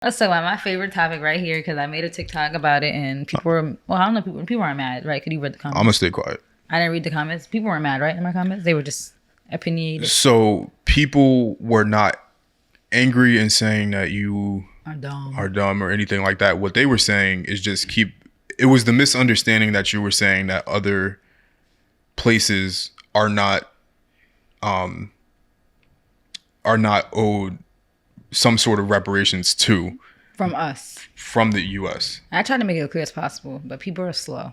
Let's talk about my favorite topic right here because I made a TikTok about it and people were, well, I don't know, people aren't mad, right? Could you read the I'm gonna comments? stay quiet. I didn't read the comments. People weren't mad, right? In my comments, they were just opinionated So people were not angry and saying that you or dumb. are dumb or anything like that. What they were saying is just keep. It was the misunderstanding that you were saying that other places are not owed some sort of reparations to From us. from the U.S. I tried to make it as clear as possible, but people are slow.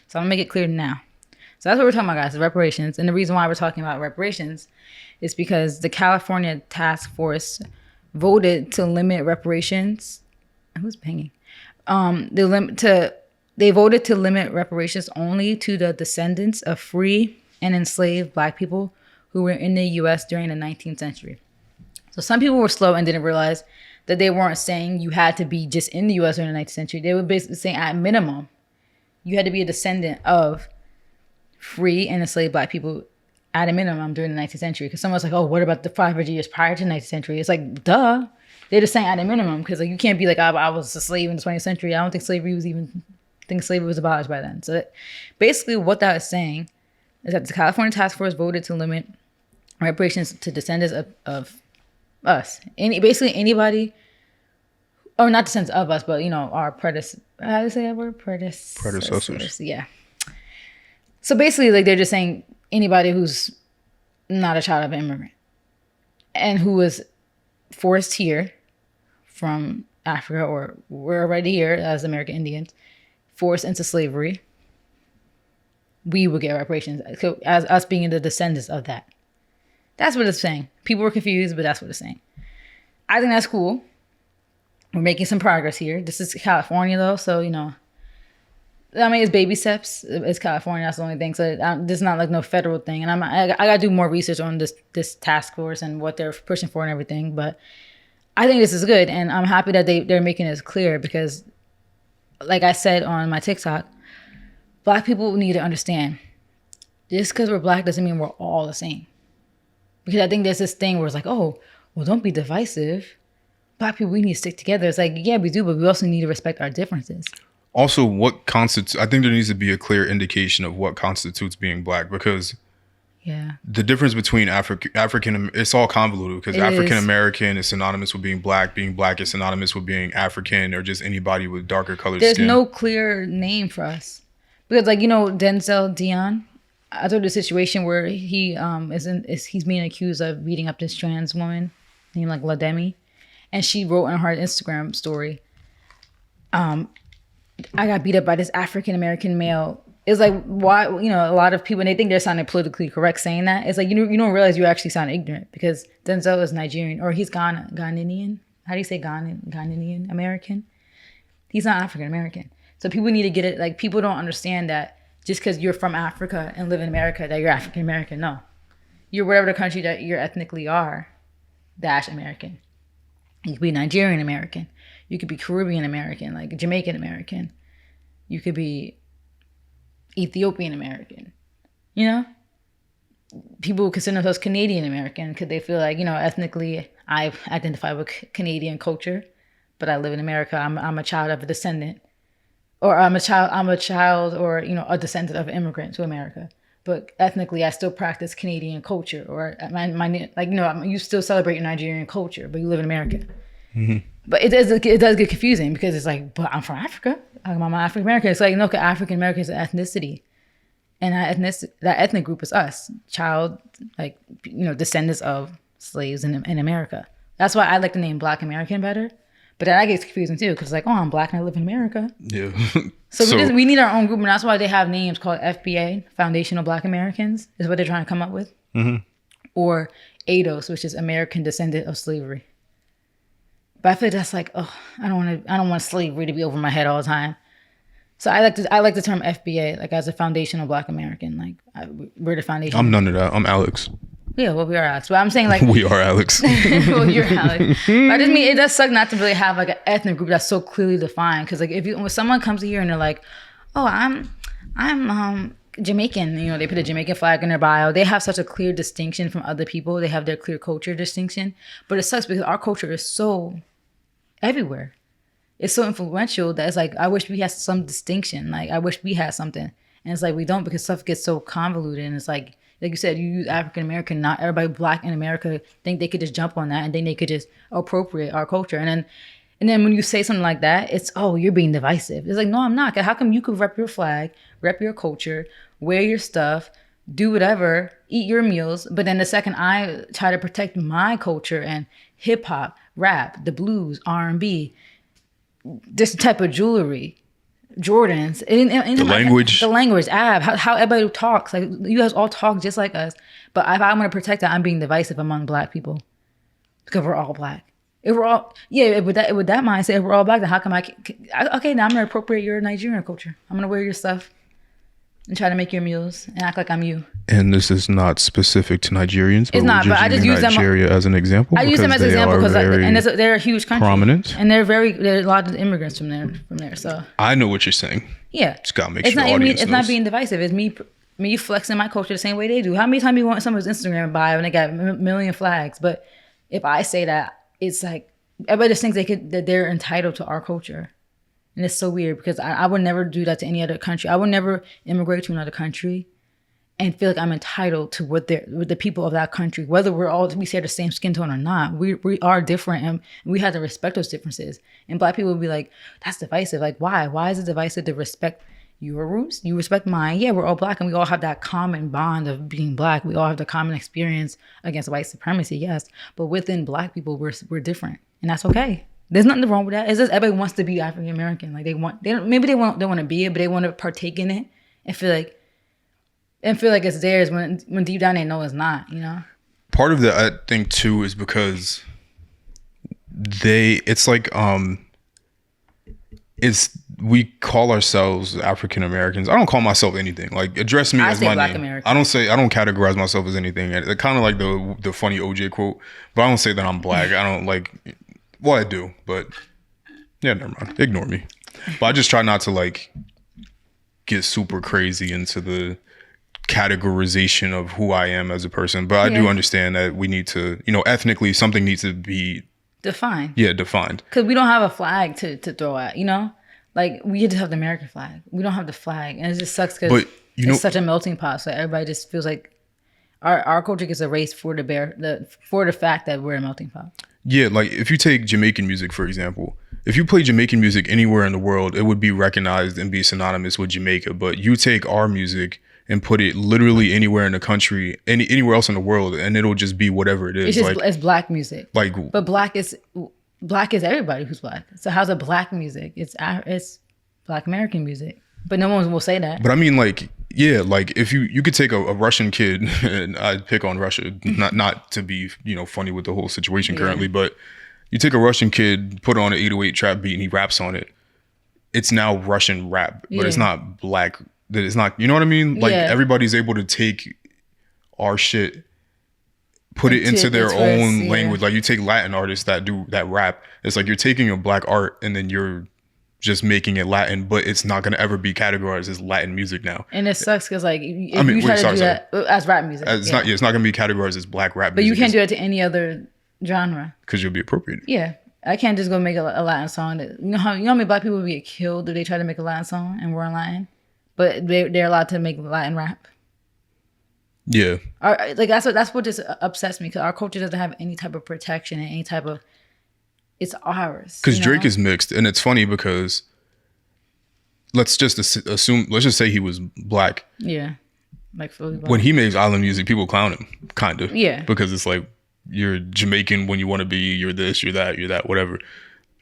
So I'm gonna make it clear now. So that's what we're talking about, guys, the reparations. And the reason why we're talking about reparations is because the California Task Force voted to limit reparations. Who's banging? They voted to limit reparations only to the descendants of free and enslaved Black people who were in the U.S. during the 19th century. So some people were slow and didn't realize that they weren't saying you had to be just in the U.S. during the 19th century. They were basically saying at minimum, you had to be a descendant of free and enslaved Black people at a minimum during the 19th century. Because someone's like, oh, what about the 500 years prior to the 19th century? It's like, duh. They're just saying at a minimum because like you can't be like, I was a slave in the 20th century. I don't think slavery was abolished by then. So basically what that is saying is that the California Task Force voted to limit reparations to descendants of us. Basically anybody, or not descendants of us, but our how do you say that word? Predecessors. Yeah. So basically, like they're just saying anybody who's not a child of an immigrant and who was forced here from Africa or we're already here as American Indians, forced into slavery, we would get reparations. So as us being the descendants of that. That's what it's saying. People were confused, but that's what it's saying. I think that's cool. We're making some progress here. This is California, though, so, I mean, it's baby steps. It's California. That's the only thing. So this is not like no federal thing. And I got to do more research on this task force and what they're pushing for and everything. But I think this is good. And I'm happy that they're making this clear because, like I said on my TikTok, Black people need to understand just because we're Black doesn't mean we're all the same. Because I think there's this thing where it's like, oh, well, don't be divisive. Black people, we need to stick together. It's like, yeah, we do, but we also need to respect our differences. Also, what constitutes? I think there needs to be a clear indication of what constitutes being Black because the difference between African, it's all convoluted because African American is synonymous with being Black is synonymous with being African or just anybody with darker colored skin. There's no clear name for us because, like, Denzel Dion. I told the situation where he he's being accused of beating up this trans woman named like LaDemi, and she wrote on her Instagram story, I got beat up by this African American male. It's like, why, a lot of people, and they think they're sounding politically correct saying that. It's like, you don't realize you actually sound ignorant because Denzel is Nigerian, or he's Ghanaian. How do you say Ghanaian American? He's not African American. So people need to get it. Like, people don't understand that just because you're from Africa and live in America, that you're African American. No. You're whatever the country that you ethnically are, dash American. You could be Nigerian American. You could be Caribbean American, like Jamaican American. You could be Ethiopian American. People consider themselves Canadian American because they feel like, ethnically I identify with Canadian culture, but I live in America. I'm a child of a descendant. Or I'm a child or, a descendant of an immigrant to America. But ethnically, I still practice Canadian culture. Or you still celebrate your Nigerian culture, but you live in America. Mm-hmm. But it does get confusing because it's like, but I'm from Africa. I'm African American. It's like, no, African American is an ethnicity. And that ethnic group is us. Descendants of slaves in America. That's why I like the name Black American better. But that gets confusing too, because it's like, oh, I'm Black and I live in America. Yeah. So we need our own group, and that's why they have names called FBA, Foundational Black Americans, is what they're trying to come up with. Mm-hmm. Or ADOS, which is American Descendant of Slavery. But I feel like that's like, oh, I don't want slavery to be over my head all the time. So I like the term FBA, like as a foundational Black American. Like we're the foundation. I'm none of that. I'm Alex. Yeah, well, we are Alex. But I'm saying like... we are Alex. Well, you're Alex. But I just mean, it does suck not to really have like an ethnic group that's so clearly defined. Because like when someone comes here and they're like, oh, I'm Jamaican, they put a Jamaican flag in their bio. They have such a clear distinction from other people. They have their clear culture distinction. But it sucks because our culture is so everywhere. It's so influential that it's like, I wish we had some distinction. Like, I wish we had something. And it's like, we don't, because stuff gets so convoluted. And it's like you said, you use African American, not everybody Black in America think they could just jump on that and then they could just appropriate our culture. And then when you say something like that, it's, oh, you're being divisive. It's like, no, I'm not. How come you could rep your flag, rep your culture, wear your stuff, do whatever, eat your meals, but then the second I try to protect my culture and hip hop, rap, the blues, R&B, this type of jewelry, Jordans, the language, how everybody talks, like you guys all talk just like us, but if I want to protect that, I'm being divisive among Black people because we're all Black. If we're all, with that mindset, if we're all Black, then how come okay, now I'm gonna appropriate your Nigerian culture. I'm gonna wear your stuff and try to make your meals and act like I'm you. And this is not specific to Nigerians, but I just use Nigeria as an example. I use them as an example because they're a huge country, prominent, and there are a lot of immigrants from there. So I know what you're saying. Yeah, just gotta make sure the audience knows. It's not being divisive. It's me flexing my culture the same way they do. How many times you want someone's Instagram bio and they got a million flags? But if I say that, it's like everybody just thinks that they're entitled to our culture. And it's so weird because I would never do that to any other country. I would never immigrate to another country and feel like I'm entitled to what the people of that country, whether we share the same skin tone or not. We are different and we have to respect those differences. And Black people would be like, that's divisive. Like, why? Why is it divisive to respect your roots? You respect mine. Yeah, we're all Black and we all have that common bond of being Black. We all have the common experience against white supremacy, yes. But within Black people, we're different. And that's okay. There's nothing wrong with that. It's just everybody wants to be African American. Like they want to be it, but they want to partake in it and feel like it's theirs when deep down they know it's not. You know. Part of that, I think, too, is because we call ourselves African Americans. I don't call myself anything. Like, address me as my Black name. American. I don't categorize myself as anything. Kind of like the funny OJ quote, but I don't say that I'm Black. I don't like. Well, I do, but yeah, never mind. Ignore me. But I just try not to like get super crazy into the categorization of who I am as a person. But I do understand that we need to, ethnically, something needs to be defined. Yeah, defined. Because we don't have a flag to throw at, Like, we just have the American flag. We don't have the flag. And it just sucks because it's such a melting pot. So everybody just feels like our culture gets erased for the fact that we're a melting pot. Yeah, like if you take Jamaican music, for example, if you play Jamaican music anywhere in the world, it would be recognized and be synonymous with Jamaica. But you take our music and put it literally anywhere in the country, anywhere else in the world, and it'll just be whatever it is. It's Black music. But Black is everybody who's Black. So how's it Black music? It's Black American music. But no one will say that. But I mean, like, yeah, like if you could take a Russian kid, and I'd pick on Russia, not to be, funny with the whole situation currently, but you take a Russian kid, put on an 808 trap beat and he raps on it. It's now Russian rap, but it's not Black. It's not, you know what I mean? Like everybody's able to take our shit, put it into their own language. Like you take Latin artists that do that rap. It's like you're taking a Black art and then you're just making it Latin, but it's not going to ever be categorized as Latin music now. And it sucks because like you try to do that as rap music. It's not going to be categorized as Black rap but music. But you can't do that to any other genre. Because you'll be appropriated. Yeah. I can't just go make a Latin song. You know how many Black people would get killed if they try to make a Latin song and we're in Latin? But they're allowed to make Latin rap. Yeah. That's what just upsets me because our culture doesn't have any type of protection and any type of... It's ours. Because Drake is mixed, and it's funny because let's just say he was Black. Yeah, like fully Black. When he makes island music, people clown him, kind of. Yeah, because it's like you're Jamaican when you want to be, you're this, you're that, whatever.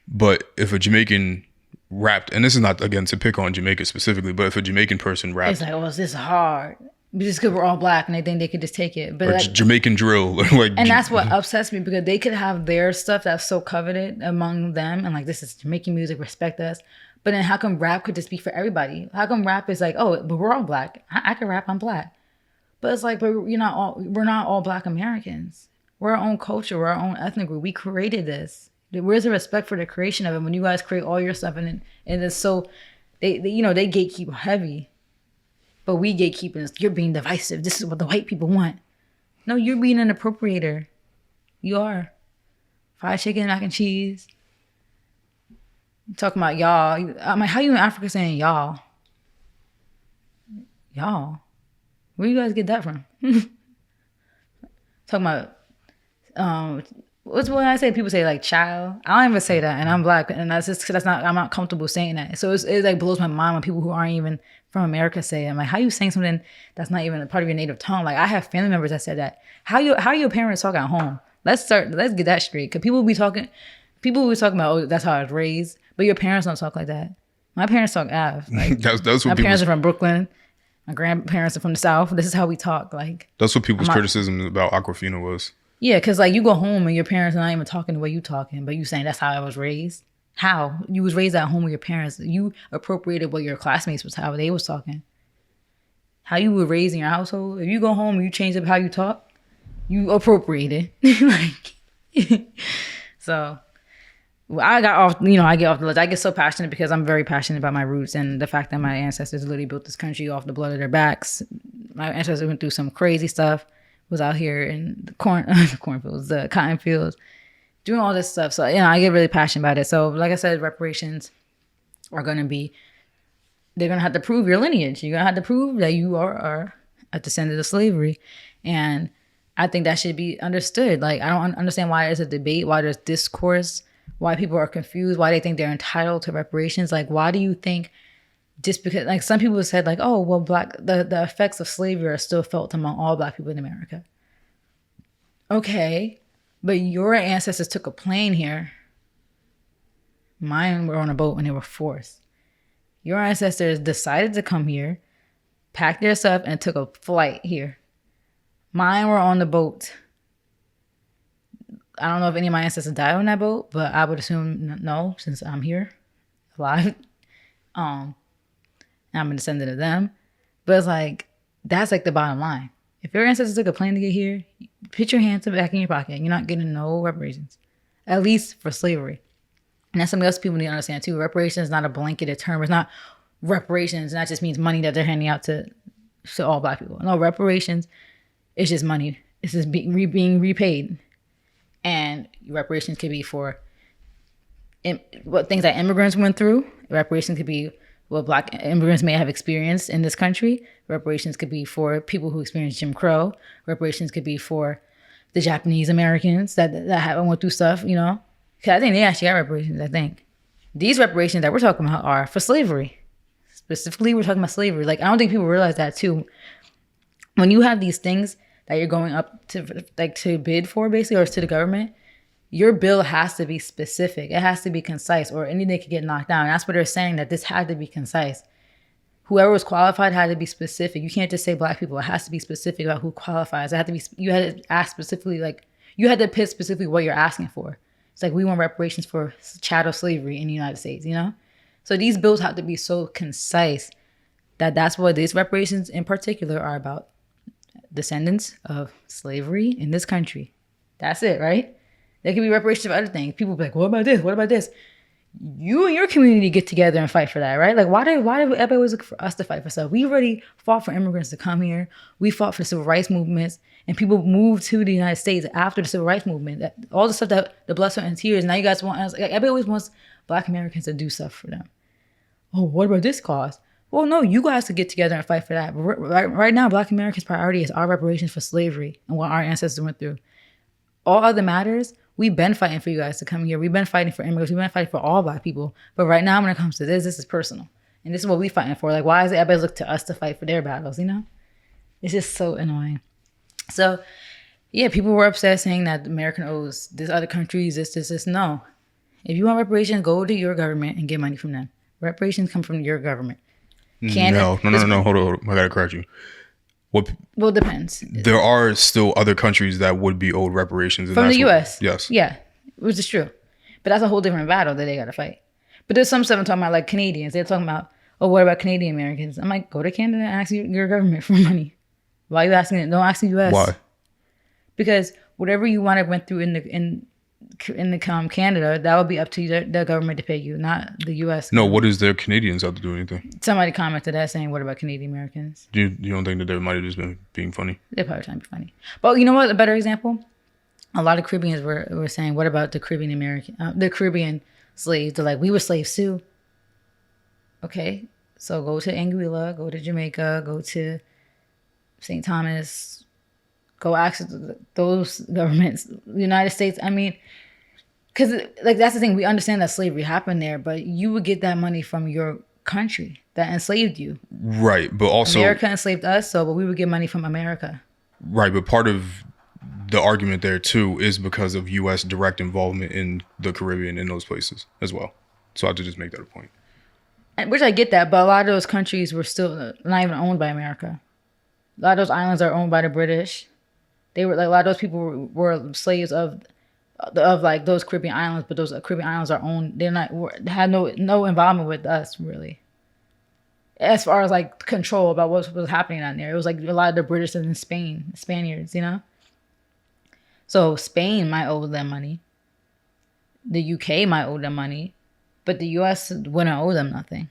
But if a Jamaican rapped, and this is not again to pick on Jamaica specifically, but if a Jamaican person rapped, it's like, oh, this is hard. Just because we're all Black and they think they could just take it. But like, Jamaican drill. And that's what upsets me because they could have their stuff that's so coveted among them and like, this is Jamaican music, respect us. But then how come rap could just be for everybody? How come rap is like, oh, but we're all Black. I can rap, I'm Black. But it's like, but we're not all Black Americans. We're our own culture, we're our own ethnic group. We created this. Where's the respect for the creation of it when you guys create all your stuff and it's so, they gatekeep heavy. But we gatekeeping, you're being divisive. This is what the white people want. No, you're being an appropriator. You are. Fried chicken, mac and cheese. Talking about y'all. I'm like, how you in Africa saying y'all? Y'all? Where you guys get that from? Talking about, what's what I say? People say like child. I don't even say that, and I'm black, and that's just because I'm not comfortable saying that. So it like blows my mind when people who aren't even from America say it. I'm like, how you saying something that's not even a part of your native tongue? Like I have family members that said that. How your parents talk at home? Let's get that straight. Cause people will be talking about, oh, that's how I was raised, but your parents don't talk like that. My parents talk Av. Like, that's what my parents are from Brooklyn. My grandparents are from the South. This is how we talk. Like that's what people's criticism about Aquafina was. Yeah, because like you go home and your parents are not even talking the way you talking, but you saying that's how I was raised. How? You was raised at home with your parents. You appropriated what your classmates was how they was talking. How you were raised in your household. If you go home and you change up how you talk, you appropriated. Like, so I got off, I get off the list. I get so passionate because I'm very passionate about my roots and the fact that my ancestors literally built this country off the blood of their backs. My ancestors went through some crazy stuff, was out here in the cornfields, the cotton fields, doing all this stuff. So, I get really passionate about it. So, like I said, reparations are going to be, they're going to have to prove your lineage. You're going to have to prove that you are a descendant of slavery. And I think that should be understood. Like, I don't understand why there's a debate, why there's discourse, why people are confused, why they think they're entitled to reparations. Like, why do you think just because, like, some people said, like, oh, well, the effects of slavery are still felt among all Black people in America. Okay, but your ancestors took a plane here. Mine were on a boat when they were forced. Your ancestors decided to come here, packed their stuff, and took a flight here. Mine were on the boat. I don't know if any of my ancestors died on that boat, but I would assume no, since I'm here, alive. I'm a descendant of them. But it's like, that's like the bottom line. If your ancestors took a plane to get here, put your hands back in your pocket. You're not getting no reparations, at least for slavery. And that's something else people need to understand too. Reparations is not a blanketed term. It's not reparations, and that just means money that they're handing out to all Black people. No, reparations is just money. It's just being repaid. And reparations could be for what things that immigrants went through. Reparations could be what Black immigrants may have experienced in this country. Reparations could be for people who experienced Jim Crow. Reparations could be for the Japanese Americans that went through stuff, Because I think they actually got reparations, I think. These reparations that we're talking about are for slavery. Specifically, we're talking about slavery. Like, I don't think people realize that too. When you have these things that you're going up to bid for, basically, or to the government, your bill has to be specific. It has to be concise, or anything could get knocked down. And that's what they're saying, that this had to be concise. Whoever was qualified had to be specific. You can't just say Black people. It has to be specific about who qualifies. It had to be. You had to ask specifically, like, you had to pick specifically what you're asking for. It's like, we want reparations for chattel slavery in the United States, So these bills have to be so concise that's what these reparations in particular are about. Descendants of slavery in this country. That's it, right? There could be reparations for other things. People be like, what about this? What about this? You and your community get together and fight for that, right? Like, why did everybody always look for us to fight for stuff? We already fought for immigrants to come here. We fought for the civil rights movements, and people moved to the United States after the civil rights movement. All the stuff that the blood, sweat, and tears. Now you guys want us. Like, everybody always wants Black Americans to do stuff for them. Oh, what about this cause? Well, no, you guys could get together and fight for that. But right now, Black Americans' priority is our reparations for slavery and what our ancestors went through. All other matters, we've been fighting for you guys to come here. We've been fighting for immigrants. We've been fighting for all Black people. But right now, when it comes to this is personal. And this is what we're fighting for. Like, why is it everybody look to us to fight for their battles, It's just so annoying. So, yeah, people were upset saying that America owes this other countries this. No. If you want reparations, go to your government and get money from them. Reparations come from your government. No. Hold on. I gotta correct you. Well, it depends. There are still other countries that would be owed reparations. From the U.S.? Yes. Yeah, which is true. But that's a whole different battle that they got to fight. But there's some stuff I'm talking about, like Canadians. They're talking about, oh, what about Canadian Americans? I'm like, go to Canada and ask your government for money. Why are you asking it? Don't ask the U.S. Why? Because whatever you went through in Canada, that would be up to the government to pay you, not the U.S. No, what is their Canadians have to do anything? Somebody commented that saying, what about Canadian Americans? You don't think that they might have just been being funny? They're probably trying to be funny. But you know what? A better example? A lot of Caribbeans were saying, what about the Caribbean American, the Caribbean slaves. They're like, we were slaves too. Okay, so go to Anguilla, go to Jamaica, go to St. Thomas, go ask those governments, the United States. I mean, because like that's the thing, we understand that slavery happened there, but you would get that money from your country that enslaved you. Right, but also America enslaved us, but we would get money from America. Right, but part of the argument there too is because of U.S. direct involvement in the Caribbean in those places as well. So I have to just make that a point. Which I get that, but a lot of those countries were still not even owned by America. A lot of those islands are owned by the British. They were like a lot of those people were slaves of like those Caribbean islands, but those Caribbean islands are owned. They're not had no involvement with us really. As far as like control about what was happening down there, it was like a lot of the British and Spaniards, you know. So Spain might owe them money. The UK might owe them money, but the US wouldn't owe them nothing.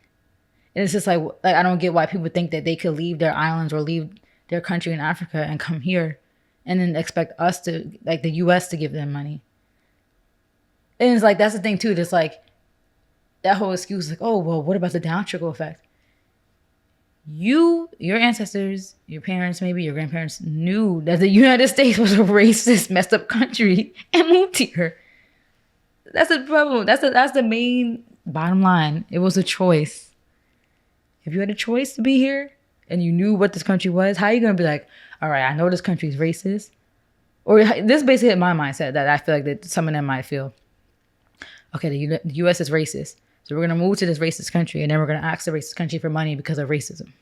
And it's just like I don't get why people think that they could leave their islands or leave their country in Africa and come here and then expect us to, like the US to give them money. And it's like, that's the thing too. It's like that whole excuse, like, oh, well, what about the down trickle effect? Your ancestors, your parents, maybe your grandparents knew that the United States was a racist, messed up country and moved here. That's the problem. That's the main bottom line. It was a choice. If you had a choice to be here and you knew what this country was, how are you going to be like, all right, I know this country's racist? Or this basically hit my mindset that I feel like that some of them might feel. Okay, the U.S. is racist. So we're going to move to this racist country and then we're going to ask the racist country for money because of racism.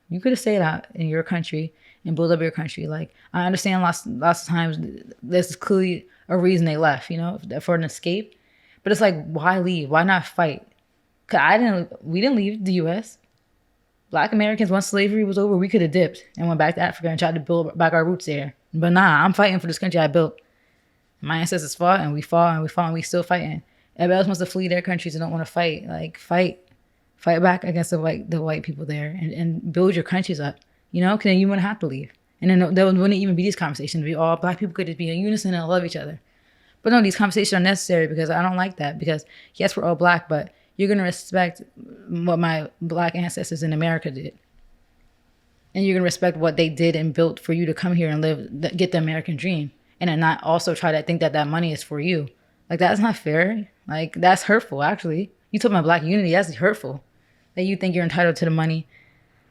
You could have stayed out in your country and build up your country. Like, I understand lots of times this is clearly a reason they left, you know, for an escape. But it's like, why leave? Why not fight? Because we didn't leave the U.S. Black Americans, once slavery was over, we could have dipped and went back to Africa and tried to build back our roots there. But nah, I'm fighting for this country I built. My ancestors fought and we fought and we fought and we still fighting. Everybody else wants to flee their countries and don't want to fight. Like, fight back against the white people there and build your countries up. You know, because then you wouldn't have to leave. And then there wouldn't even be these conversations. We all black people could just be in unison and love each other. But no, these conversations are necessary because I don't like that. Because yes, we're all black, but you're going to respect what my black ancestors in America did. And you're going to respect what they did and built for you to come here and live, get the American dream. And then not also try to think that money is for you. Like, that's not fair. Like, that's hurtful, actually. You told my black unity, that's hurtful. That you think you're entitled to the money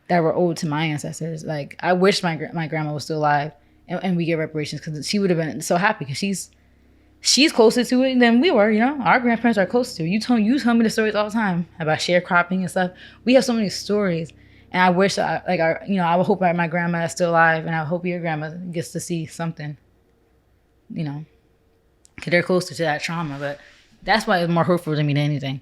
that were owed to my ancestors. Like, I wish my grandma was still alive and we get reparations because she would have been so happy because she's closer to it than we were, you know? Our grandparents are close to it. You tell me the stories all the time about sharecropping and stuff. We have so many stories. And I wish, I would hope that my grandma is still alive and I hope your grandma gets to see something, you know? Because they're closer to that trauma. But that's why it's more hurtful to me than anything.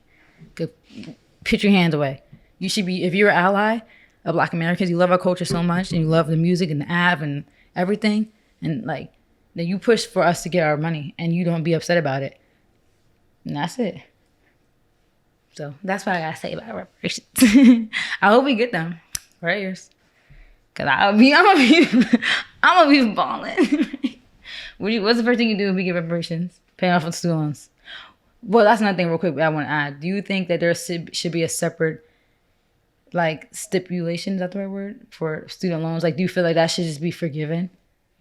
Put your hands away. You should be, if you're an ally of Black Americans, you love our culture so much and you love the music and the Av and everything, and like, then you push for us to get our money and you don't be upset about it. And that's it. So that's what I gotta say about reparations. I hope we get them. Prayers. Cause I'm gonna be balling. What's the first thing you do if we get reparations? Paying off on student loans. Well, that's another thing real quick I want to add. Do you think that there should be a separate, like, stipulation, is that the right word, for student loans? Like, do you feel like that should just be forgiven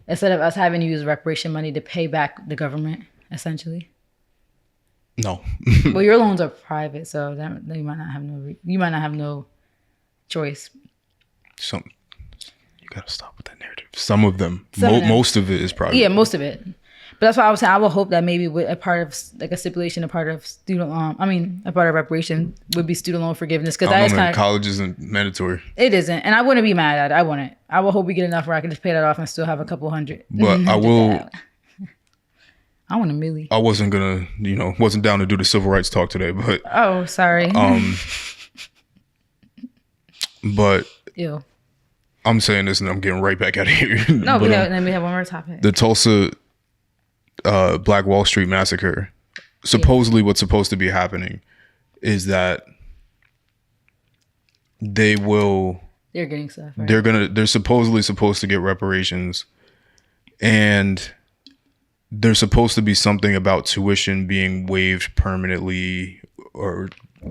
instead of us having to use reparation money to pay back the government, essentially? No. Well, your loans are private, so that you might not have no choice. You gotta stop with that narrative. Some of them. Most of it is private. Yeah, most of it. But that's why I was saying I would hope that maybe with a part of, like, a stipulation, a part of a part of reparation would be student loan forgiveness. Because that is kind of, college isn't mandatory. It isn't, and I wouldn't be mad at it. I wouldn't. I will hope we get enough where I can just pay that off and still have a couple hundred. But I will. I want a milli. I wasn't gonna, wasn't down to do the civil rights talk today, but. Oh, sorry. But. Ew. I'm saying this and I'm getting right back out of here. No, but, then we have one more topic. The Tulsa Black Wall Street massacre. Supposedly what's supposed to be happening is that they're getting stuff, right? They're supposedly supposed to get reparations, and there's supposed to be something about tuition being waived permanently, or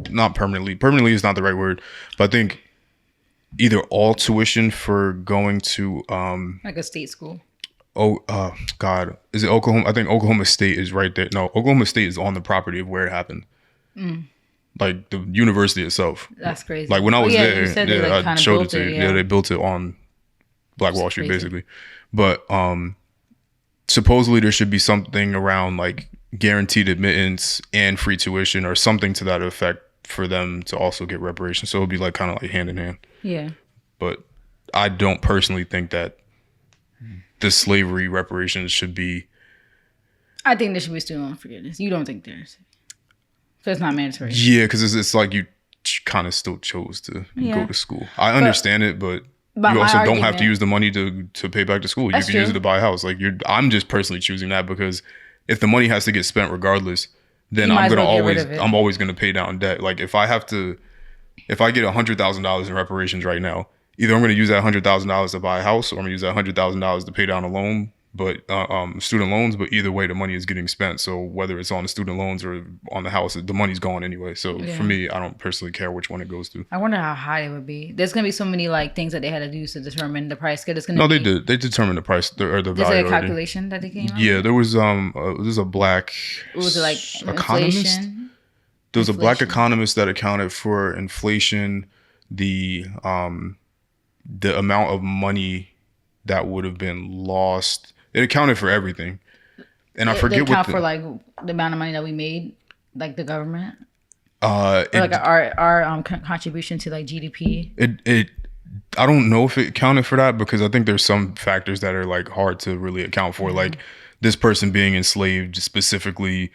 not permanently. Permanently is not the right word, but I think either all tuition for going to like a state school. God, is it Oklahoma? I think Oklahoma State is right there. No, Oklahoma State is on the property of where it happened. Like the university itself. That's crazy. Like when I was there, I showed it to you. Yeah, they built it on Black Wall Street, basically. But supposedly there should be something around like guaranteed admittance and free tuition or something to that effect for them to also get reparations. So it would be like kind of like hand in hand. Yeah. But I don't personally think that the slavery reparations should be. I think there should be student loan forgiveness. You don't think there's? So it's not mandatory. Yeah, because it's like you kind of still chose to go to school. I understand it, but you also don't have to use the money to pay back to school. You can use it to buy a house. Like I'm just personally choosing that because if the money has to get spent regardless, then I'm always gonna pay down debt. Like if I get $100,000 in reparations right now, either I'm gonna use that $100,000 to buy a house or I'm gonna use that $100,000 to pay down a loan. But student loans, but either way, the money is getting spent. So whether it's on the student loans or on the house, the money's gone anyway. So for me, I don't personally care which one it goes to. I wonder how high it would be. There's gonna be so many like things that they had to do to determine the price. They did. They determined the price or the value. Is there a calculation that they came out? Yeah, there was there's a black. Was it like economist? Inflation? There was a black economist that accounted for inflation, the amount of money that would have been lost. It accounted for everything, and I forget what for like the amount of money that we made, like the government, or like our contribution to like GDP. I don't know if it counted for that because I think there's some factors that are like hard to really account for, like this person being enslaved specifically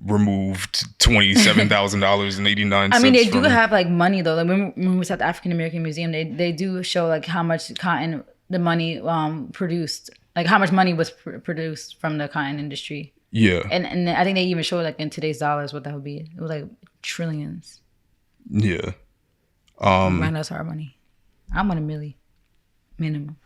removed $27,089. I mean, they do have like money though. Like when we was at the African American Museum, they do show like how much cotton the money produced. Like how much money was produced from the cotton industry. Yeah. And I think they even showed like in today's dollars what that would be. It was like trillions. Yeah. Man, that's our money. I want $1 million minimum.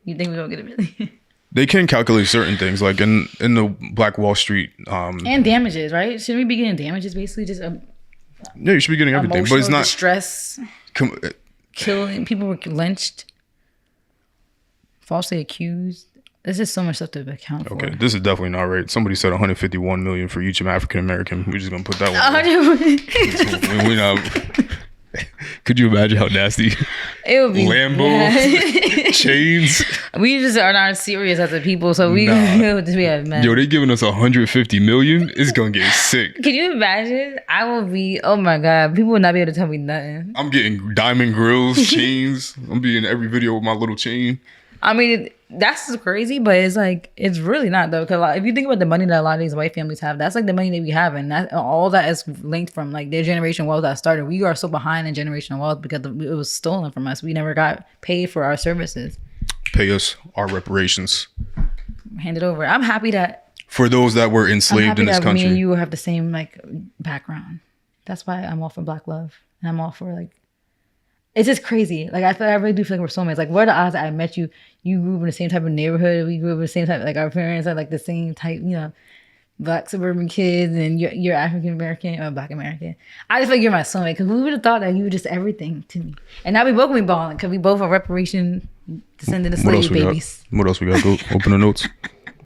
You think we're gonna get $1 million? They can calculate certain things, like in the Black Wall Street. And damages, right? Shouldn't we be getting damages basically? Just yeah, you should be getting everything, but it's not distress. Killing people were lynched. Falsely accused. There's just so much stuff to account for. Okay, this is definitely not right. Somebody said 151 million for each African American. We're just gonna put that one. We not. Could you imagine how nasty? It would be Lambo chains. We just are not serious as a people, so we just be a mess. Yo, they giving us 150 million. It's gonna get sick. Can you imagine? I will be. Oh my god, people will not be able to tell me nothing. I'm getting diamond grills, chains. I'm being in every video with my little chain. I mean, that's crazy, but it's like, it's really not though. Because if you think about the money that a lot of these white families have, that's like the money that we have. And that all that is linked from like their generational wealth that started. We are so behind in generational wealth because it was stolen from us. We never got paid for our services. Pay us our reparations. Hand it over. I'm happy that. For those that were enslaved in this country. Me and you have the same like background. That's why I'm all for Black love. And I'm all for like. It's just crazy. Like I really do feel like we're soulmates. Like what are the odds that I met you? You grew up in the same type of neighborhood. We grew up in the same type. Like our parents are like the same type. You know, Black suburban kids, and you're African American or Black American. I just feel like you're my soulmate because we would have thought that you were just everything to me. And now we both be balling because we both are reparation descendant of slave babies. What else we got? Go open the notes.